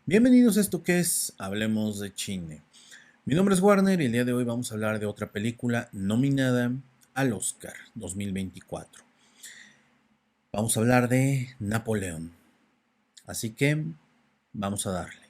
Bienvenidos a esto que es Hablemos de Cine. Mi nombre es Warner y el día de hoy vamos a hablar de otra película nominada al Oscar 2024. Vamos a hablar de Napoleón. Así que vamos a darle.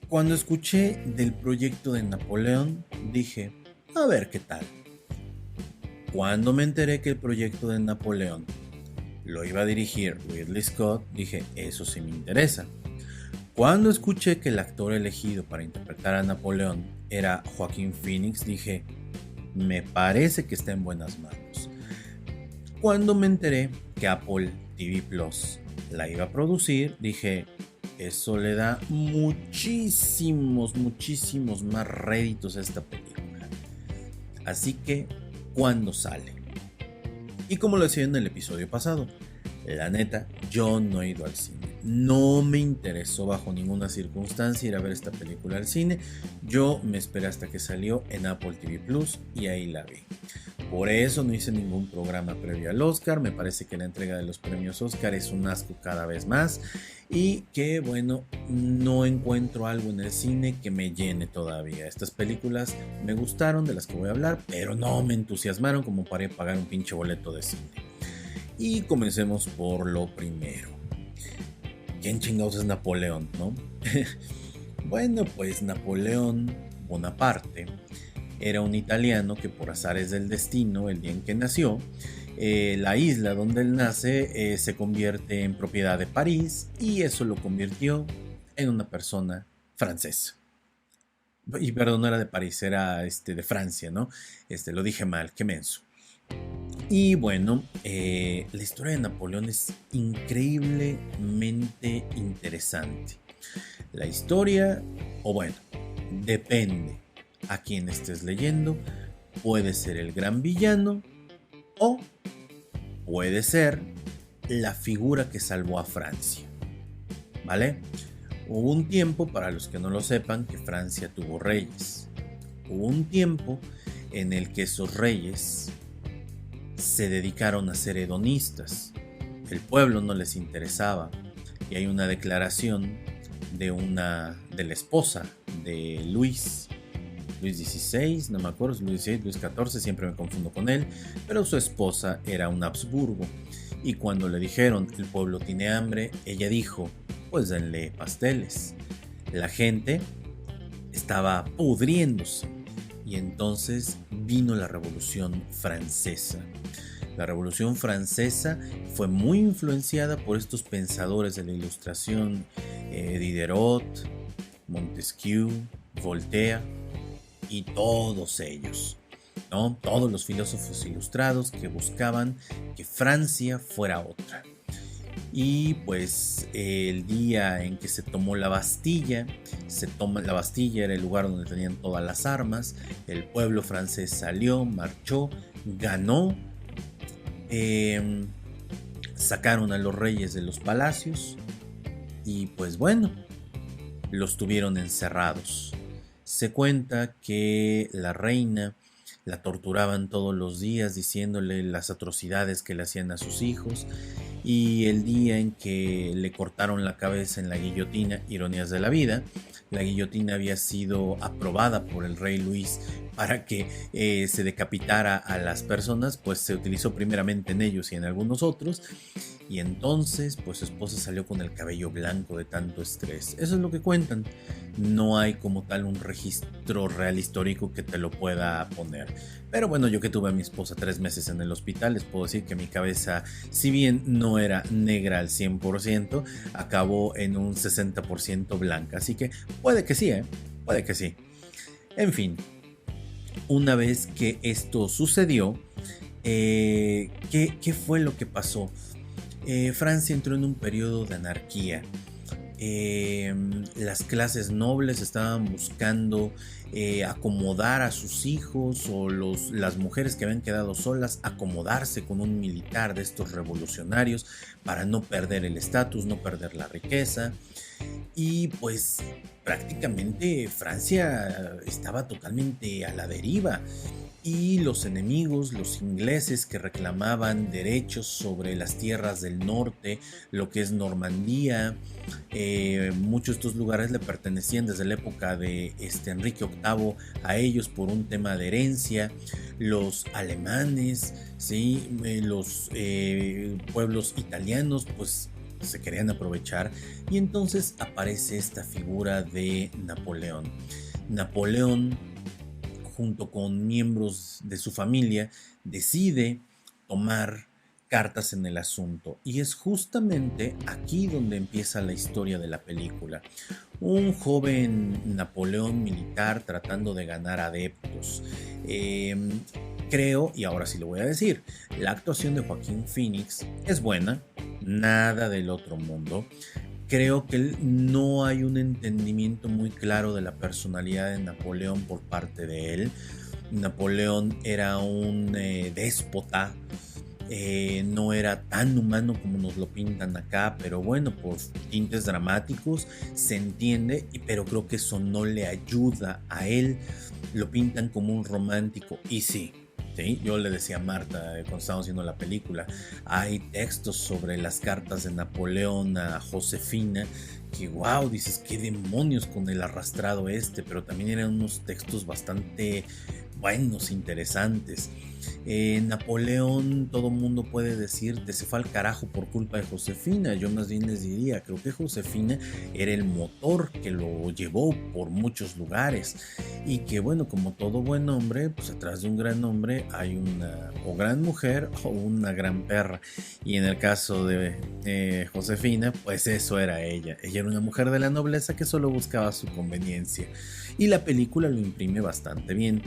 Cuando escuché del proyecto de Napoleón, dije, a ver qué tal. Cuando me enteré que el proyecto de Napoleón lo iba a dirigir Ridley Scott, dije, eso sí me interesa. Cuando escuché que el actor elegido para interpretar a Napoleón era Joaquín Phoenix, dije, me parece que está en buenas manos. Cuando me enteré que Apple TV Plus la iba a producir, dije, eso le da muchísimos más réditos a esta película. Así que, ¿cuándo sale? Y como lo decía en el episodio pasado, la neta, yo no he ido al cine. No me interesó bajo ninguna circunstancia ir a ver esta película al cine. Yo me esperé hasta que salió en Apple TV Plus y ahí la vi. Por eso no hice ningún programa previo al Oscar. Me parece que la entrega de los premios Oscar es un asco cada vez más. Y que bueno, no encuentro algo en el cine que me llene todavía. Estas películas me gustaron, de las que voy a hablar, pero no me entusiasmaron como para pagar un pinche boleto de cine. Y comencemos por lo primero. ¿Quién chingados es Napoleón, no? Bueno, pues Napoleón Bonaparte era un italiano que por azares del destino, el día en que nació, la isla donde él nace se convierte en propiedad de París y eso lo convirtió en una persona francesa. Y perdón, no era de París, era de Francia, ¿no? Lo dije mal, qué menso. Y bueno, la historia de Napoleón es increíblemente interesante. La historia, o bueno, depende a quién estés leyendo, puede ser el gran villano o puede ser la figura que salvó a Francia. ¿Vale? Hubo un tiempo, para los que no lo sepan, que Francia tuvo reyes. Hubo un tiempo en el que esos reyes se dedicaron a ser hedonistas. El pueblo no les interesaba y hay una declaración de la esposa de Luis XVI, no me acuerdo, Luis XVI, Luis XIV, siempre me confundo con él, pero su esposa era un Habsburgo y cuando le dijeron el pueblo tiene hambre, ella dijo, pues denle pasteles. La gente estaba pudriéndose y entonces vino la Revolución Francesa. La Revolución Francesa fue muy influenciada por estos pensadores de la Ilustración, Diderot, Montesquieu, Voltaire y todos ellos, ¿no? Todos los filósofos ilustrados que buscaban que Francia fuera otra. Y pues el día en que se tomó la Bastilla, la Bastilla era el lugar donde tenían todas las armas, el pueblo francés salió, marchó, ganó, sacaron a los reyes de los palacios y pues bueno, los tuvieron encerrados. Se cuenta que la reina la torturaban todos los días diciéndole las atrocidades que le hacían a sus hijos y el día en que le cortaron la cabeza en la guillotina, ironías de la vida, la guillotina había sido aprobada por el rey Luis para que se decapitara a las personas, pues se utilizó primeramente en ellos y en algunos otros, y entonces pues su esposa salió con el cabello blanco de tanto estrés. Eso es lo que cuentan. No hay como tal un registro real histórico que te lo pueda poner. Pero bueno, yo que tuve a mi esposa 3 meses en el hospital, les puedo decir que mi cabeza, si bien no era negra al 100%, acabó en un 60% blanca. Así que puede que sí, puede que sí. En fin, una vez que esto sucedió, ¿qué fue lo que pasó? Francia entró en un periodo de anarquía. Las clases nobles estaban buscando acomodar a sus hijos o las mujeres que habían quedado solas, acomodarse con un militar de estos revolucionarios para no perder el estatus, no perder la riqueza. Y pues prácticamente Francia estaba totalmente a la deriva y los enemigos, los ingleses que reclamaban derechos sobre las tierras del norte, lo que es Normandía, muchos de estos lugares le pertenecían desde la época de Enrique VIII a ellos por un tema de herencia, los alemanes, ¿sí? Los pueblos italianos pues se querían aprovechar y entonces aparece esta figura de Napoleón. Napoleón, junto con miembros de su familia, decide tomar cartas en el asunto. Y es justamente aquí donde empieza la historia de la película. Un joven Napoleón militar tratando de ganar adeptos. Creo, y ahora sí lo voy a decir, la actuación de Joaquín Phoenix es buena, nada del otro mundo. Creo que no hay un entendimiento muy claro de la personalidad de Napoleón por parte de él. Napoleón era un déspota, no era tan humano como nos lo pintan acá, pero bueno, por tintes dramáticos se entiende, pero creo que eso no le ayuda a él. Lo pintan como un romántico y sí. ¿Sí? Yo le decía a Marta cuando estábamos viendo la película, hay textos sobre las cartas de Napoleón a Josefina que wow, dices, qué demonios con el arrastrado pero también eran unos textos bastante buenos, interesantes. Napoleón, todo mundo puede decirte, se fue al carajo por culpa de Josefina. Yo más bien les diría, creo que Josefina era el motor que lo llevó por muchos lugares y que bueno, como todo buen hombre, pues atrás de un gran hombre hay una o gran mujer o una gran perra, y en el caso de Josefina, pues eso era ella era una mujer de la nobleza que solo buscaba su conveniencia, y la película lo imprime bastante bien.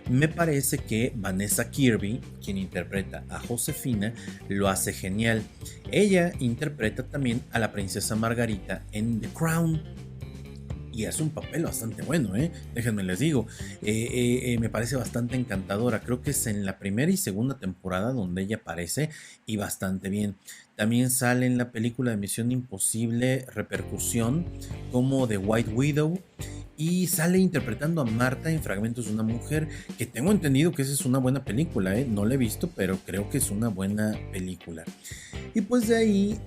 Me parece que Vanessa Kirby, quien interpreta a Josefina, lo hace genial. Ella interpreta también a la princesa Margarita en The Crown y hace un papel bastante bueno, déjenme les digo, me parece bastante encantadora. Creo que es en la primera y segunda temporada donde ella aparece y bastante bien. También sale en la película de Misión Imposible Repercusión como The White Widow y sale interpretando a Marta en Fragmentos de una mujer, que tengo entendido que esa es una buena película, no la he visto, pero creo que es una buena película. Y pues de ahí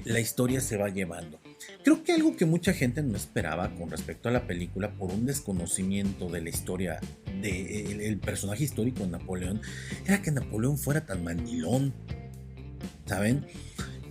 la historia se va llevando. Creo que algo que mucha gente no esperaba con respecto a la película por un desconocimiento de la historia del personaje histórico de Napoleón era que Napoleón fuera tan mandilón, ¿saben?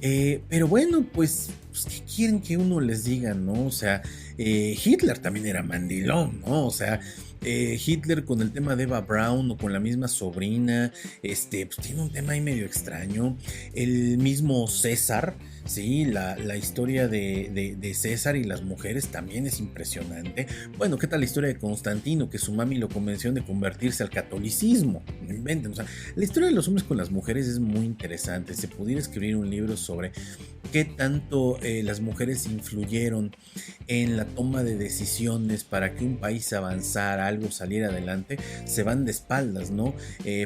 Pero bueno, pues, ¿qué quieren que uno les diga, no? O sea, Hitler también era mandilón, ¿no? O sea, Hitler con el tema de Eva Braun o con la misma sobrina, pues tiene un tema ahí medio extraño. El mismo César, sí, la historia de César y las mujeres también es impresionante. Bueno, ¿qué tal la historia de Constantino? Que su mami lo convenció de convertirse al catolicismo. No inventen, o sea, la historia de los hombres con las mujeres es muy interesante. Se pudiera escribir un libro sobre qué tanto las mujeres influyeron en la toma de decisiones para que un país avanzara, algo saliera adelante. Se van de espaldas, ¿no?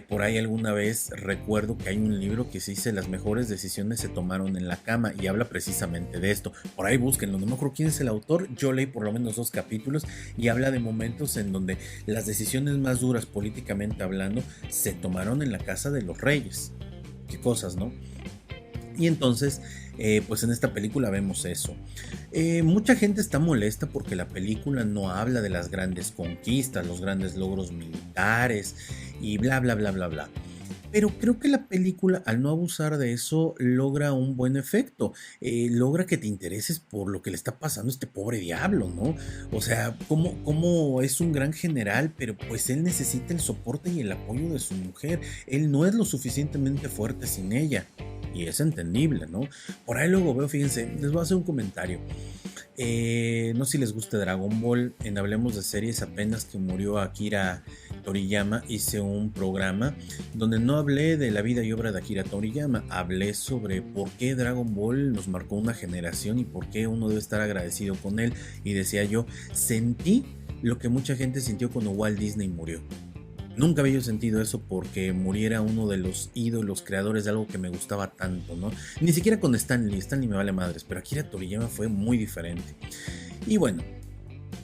Por ahí alguna vez recuerdo que hay un libro que se dice Las mejores decisiones se tomaron en la cama y habla precisamente de esto. Por ahí búsquenlo, no me acuerdo quién es el autor, yo leí por lo menos 2 capítulos y habla de momentos en donde las decisiones más duras políticamente hablando se tomaron en la casa de los reyes. Qué cosas, ¿no? Y entonces, pues en esta película vemos eso. Mucha gente está molesta porque la película no habla de las grandes conquistas, los grandes logros militares y bla, bla, bla, bla, bla. Pero creo que la película, al no abusar de eso, logra un buen efecto. Logra que te intereses por lo que le está pasando a este pobre diablo, ¿no? O sea, como es un gran general, pero pues él necesita el soporte y el apoyo de su mujer. Él no es lo suficientemente fuerte sin ella. Y es entendible, ¿no? Por ahí luego veo, fíjense, les voy a hacer un comentario. No sé si les gusta Dragon Ball. En Hablemos de Series, apenas que murió Akira Toriyama, hice un programa donde no hablé de la vida y obra de Akira Toriyama, hablé sobre por qué Dragon Ball nos marcó una generación y por qué uno debe estar agradecido con él. Y decía yo, sentí lo que mucha gente sintió cuando Walt Disney murió. Nunca había yo sentido eso porque muriera uno de los ídolos creadores de algo que me gustaba tanto, ¿no? Ni siquiera con Stanley me vale madres, pero Akira Toriyama fue muy diferente. Y bueno,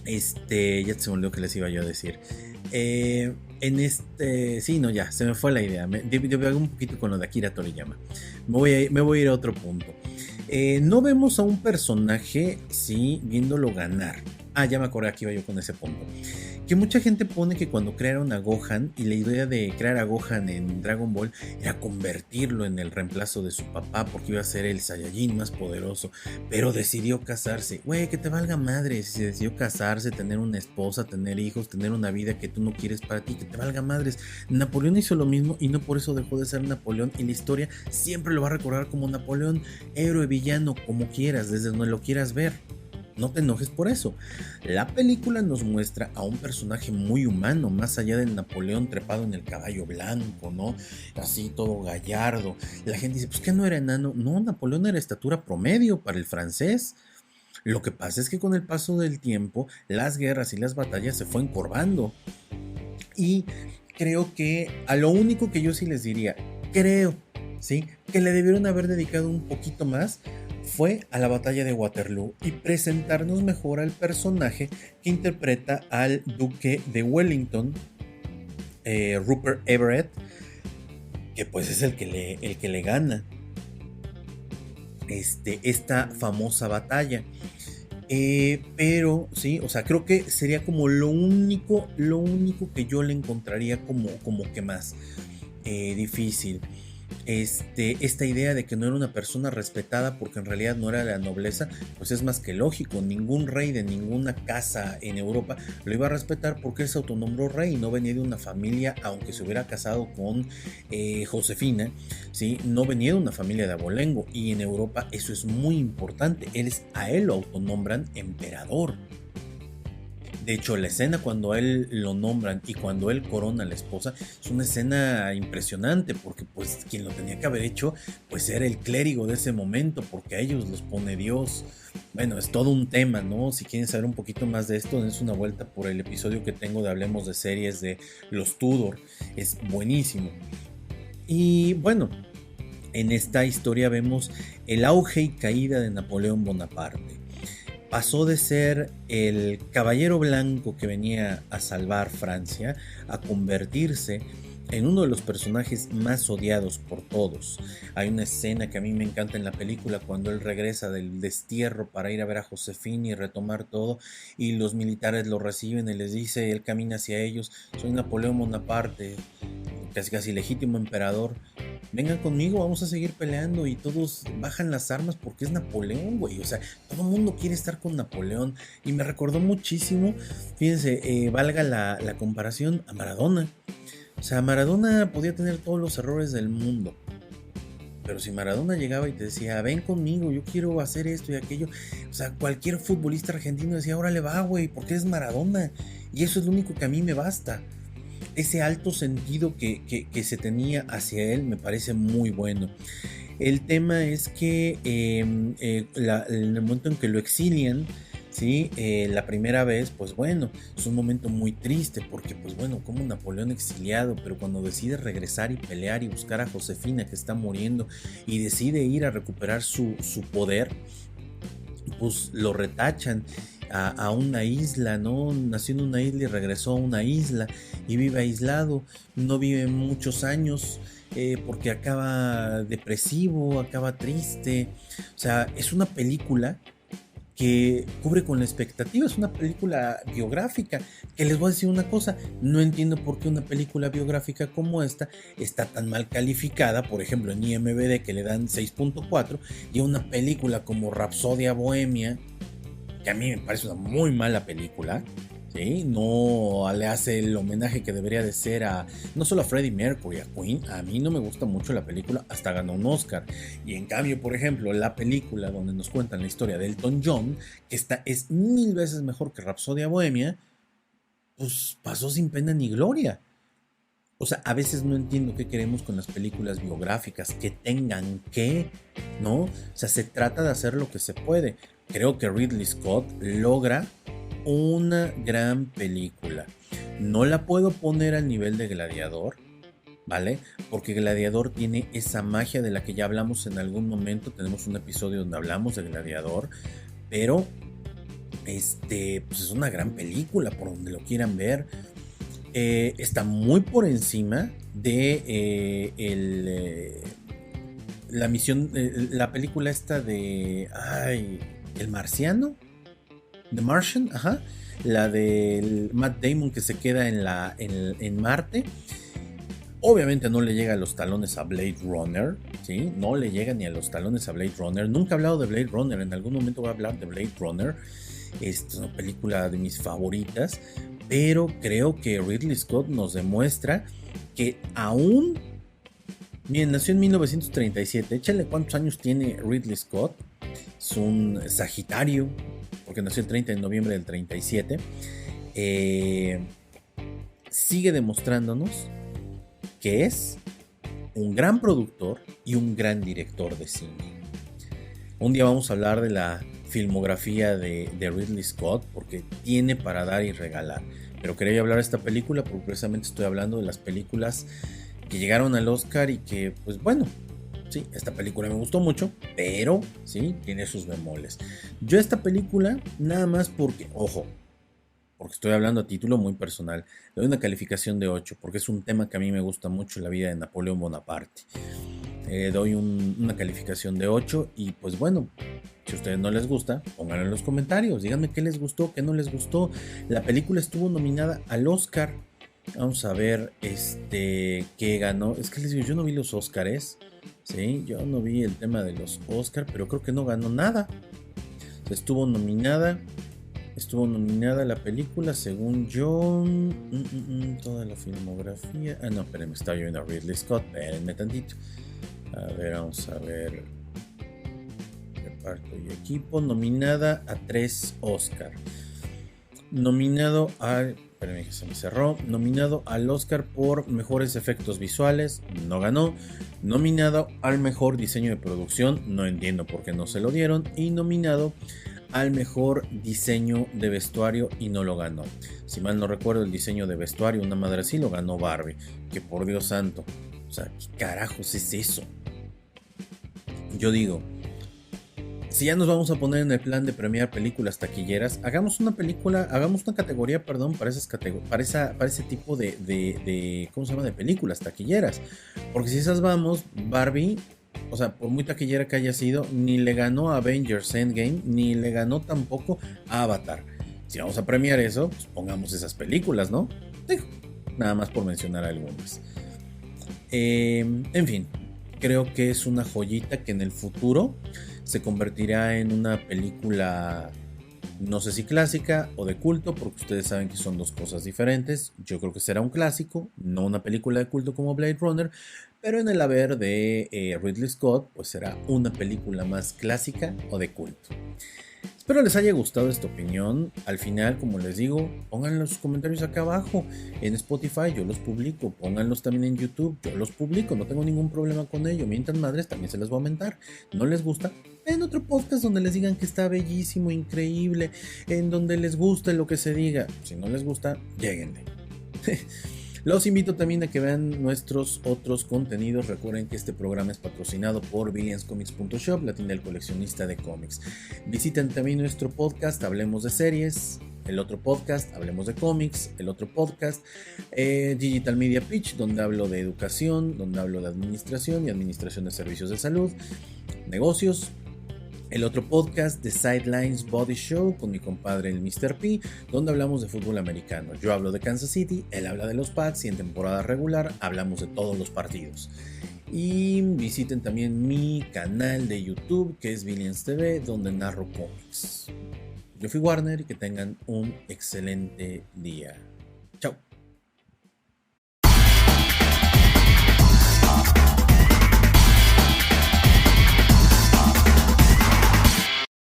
ya se me olvidó que les iba yo a decir. Sí, no, ya, se me fue la idea. Yo un poquito con lo de Akira Toriyama. Me voy a ir a otro punto. No vemos a un personaje, sí, viéndolo ganar. Ya me acordé, aquí iba yo con ese punto. Que mucha gente pone que cuando crearon a Gohan, y la idea de crear a Gohan en Dragon Ball era convertirlo en el reemplazo de su papá porque iba a ser el Saiyajin más poderoso, pero decidió casarse. Güey, que te valga madre si decidió casarse, tener una esposa, tener hijos, tener una vida que tú no quieres para ti, que te valga madres. Napoleón hizo lo mismo y no por eso dejó de ser Napoleón, y la historia siempre lo va a recordar como Napoleón, héroe, villano, como quieras, desde donde lo quieras ver. No te enojes por eso. La película nos muestra a un personaje muy humano, más allá del Napoleón trepado en el caballo blanco, ¿no? Así todo gallardo. La gente dice, pues que no era enano. No, Napoleón era estatura promedio para el francés. Lo que pasa es que con el paso del tiempo, las guerras y las batallas se fue encorvando. Y creo que a lo único que yo sí les diría, ¿sí? Que le debieron haber dedicado un poquito más fue a la batalla de Waterloo y presentarnos mejor al personaje que interpreta al duque de Wellington, Rupert Everett, que pues es el que le gana esta famosa batalla. Pero sí, o sea, creo que sería como lo único que yo le encontraría como que más difícil. Esta idea de que no era una persona respetada porque en realidad no era la nobleza, pues es más que lógico. Ningún rey de ninguna casa en Europa lo iba a respetar porque él se autonombró rey y no venía de una familia, aunque se hubiera casado con Josefina, ¿sí? No venía de una familia de abolengo, y en Europa eso es muy importante. A él lo autonombran emperador. De hecho, la escena cuando a él lo nombran y cuando él corona a la esposa es una escena impresionante, porque pues quien lo tenía que haber hecho pues era el clérigo de ese momento, porque a ellos los pone Dios. Bueno, es todo un tema, ¿no? Si quieren saber un poquito más de esto, dense una vuelta por el episodio que tengo de Hablemos de Series de los Tudor. Es buenísimo. Y bueno, en esta historia vemos el auge y caída de Napoleón Bonaparte. Pasó de ser el caballero blanco que venía a salvar Francia a convertirse en uno de los personajes más odiados por todos. Hay una escena que a mí me encanta en la película cuando él regresa del destierro para ir a ver a Josefina y retomar todo, y los militares lo reciben y les dice, él camina hacia ellos, soy Napoleón Bonaparte, casi legítimo emperador, vengan conmigo, vamos a seguir peleando, y todos bajan las armas porque es Napoleón, güey. O sea, todo el mundo quiere estar con Napoleón, y me recordó muchísimo, fíjense, valga la comparación, a Maradona. O sea, Maradona podía tener todos los errores del mundo, pero si Maradona llegaba y te decía, ven conmigo, yo quiero hacer esto y aquello, o sea, cualquier futbolista argentino decía, órale va, güey, porque es Maradona, y eso es lo único que a mí me basta. Ese alto sentido que se tenía hacia él me parece muy bueno. El tema es que en el momento en que lo exilian, ¿sí? La primera vez, pues bueno, es un momento muy triste porque, pues bueno, como Napoleón exiliado, pero cuando decide regresar y pelear y buscar a Josefina que está muriendo y decide ir a recuperar su poder, pues lo retachan a una isla, ¿no? Nació en una isla y regresó a una isla y vive aislado, no vive muchos años porque acaba depresivo, acaba triste. O sea, es una película que cubre con la expectativa, es una película biográfica, que les voy a decir una cosa, no entiendo por qué una película biográfica como esta está tan mal calificada, por ejemplo en IMDb que le dan 6.4, y una película como Rapsodia Bohemia, que a mí me parece una muy mala película, ¿sí? No le hace el homenaje que debería de ser no solo a Freddie Mercury, a Queen. A mí no me gusta mucho la película, hasta ganó un Oscar. Y en cambio, por ejemplo, la película donde nos cuentan la historia de Elton John, que es 1000 veces mejor que Rapsodia Bohemia, pues pasó sin pena ni gloria. O sea, a veces no entiendo qué queremos con las películas biográficas, que tengan que, ¿no? O sea, se trata de hacer lo que se puede. Creo que Ridley Scott logra una gran película. No la puedo poner al nivel de Gladiador, ¿vale? Porque Gladiador tiene esa magia de la que ya hablamos en algún momento. Tenemos un episodio donde hablamos de Gladiador, pero pues es una gran película por donde lo quieran ver. Está muy por encima de la misión, la película esta de El Marciano, The Martian, ajá, la del Matt Damon que se queda en Marte. Obviamente no le llega a los talones a Blade Runner, ¿sí? No le llega ni a los talones a Blade Runner. Nunca he hablado de Blade Runner, en algún momento voy a hablar de Blade Runner. Es una película de mis favoritas, pero creo que Ridley Scott nos demuestra que aún... Bien, nació en 1937, échale cuántos años tiene Ridley Scott. Es un Sagitario, porque nació el 30 de noviembre del 37. Sigue demostrándonos que es un gran productor y un gran director de cine. Un día vamos a hablar de la filmografía de Ridley Scott, porque tiene para dar y regalar. Pero quería hablar de esta película porque precisamente estoy hablando de las películas que llegaron al Oscar y que, pues bueno, sí, esta película me gustó mucho, pero sí, tiene sus bemoles. Yo esta película, nada más porque, ojo, porque estoy hablando a título muy personal, le doy una calificación de 8, porque es un tema que a mí me gusta mucho, la vida de Napoleón Bonaparte. Doy una calificación de 8 y pues bueno, si a ustedes no les gusta, pónganlo en los comentarios, díganme qué les gustó, qué no les gustó. La película estuvo nominada al Oscar. Vamos a ver qué ganó. Es que les digo, yo no vi los Oscars, ¿sí? Yo no vi el tema de los Oscar, pero creo que no ganó nada. O sea, estuvo nominada la película, según yo. Toda la filmografía. No, espérenme, estaba yo viendo a Ridley Scott. Espérenme tantito. A ver, vamos a ver. Reparto y equipo. Nominada a 3 Oscar. Nominado al... Espérenme que se me cerró. Nominado al Oscar por mejores efectos visuales. No ganó. Nominado al mejor diseño de producción. No entiendo por qué no se lo dieron. Y nominado al mejor diseño de vestuario y no lo ganó. Si mal no recuerdo, el diseño de vestuario, una madre así, lo ganó Barbie. Que por Dios santo, o sea, ¿qué carajos es eso? Yo digo, si ya nos vamos a poner en el plan de premiar películas taquilleras, hagamos una categoría, perdón, para ese tipo de ¿cómo se llama? De películas taquilleras. Porque si esas vamos, Barbie, o sea, por muy taquillera que haya sido, ni le ganó a Avengers Endgame, ni le ganó tampoco a Avatar. Si vamos a premiar eso, pues pongamos esas películas, ¿no? Digo, nada más por mencionar algunas. En fin, creo que es una joyita que en el futuro se convertirá en una película, no sé si clásica o de culto, porque ustedes saben que son dos cosas diferentes. Yo creo que será un clásico, no una película de culto como Blade Runner, pero en el haber de Ridley Scott, pues será una película más clásica o de culto. Espero les haya gustado esta opinión. Al final, como les digo, pónganlo en los comentarios acá abajo. En Spotify yo los publico. Pónganlos también en YouTube. Yo los publico. No tengo ningún problema con ello. Mientras madres, también se les va a aumentar. ¿No les gusta? En otro podcast donde les digan que está bellísimo, increíble. En donde les guste lo que se diga. Si no les gusta, lléguenle. Los invito también a que vean nuestros otros contenidos. Recuerden que este programa es patrocinado por BillionsComics.shop, la tienda del coleccionista de cómics. Visiten también nuestro podcast, Hablemos de Series. El otro podcast, Hablemos de Cómics. El otro podcast, Digital Media Pitch, donde hablo de educación, donde hablo de administración y administración de servicios de salud, negocios. El otro podcast, The Sidelines Body Show, con mi compadre el Mr. P, donde hablamos de fútbol americano. Yo hablo de Kansas City, él habla de los Pats y en temporada regular hablamos de todos los partidos. Y visiten también mi canal de YouTube, que es Billions TV, donde narro cómics. Yo fui Warner y que tengan un excelente día. Chao.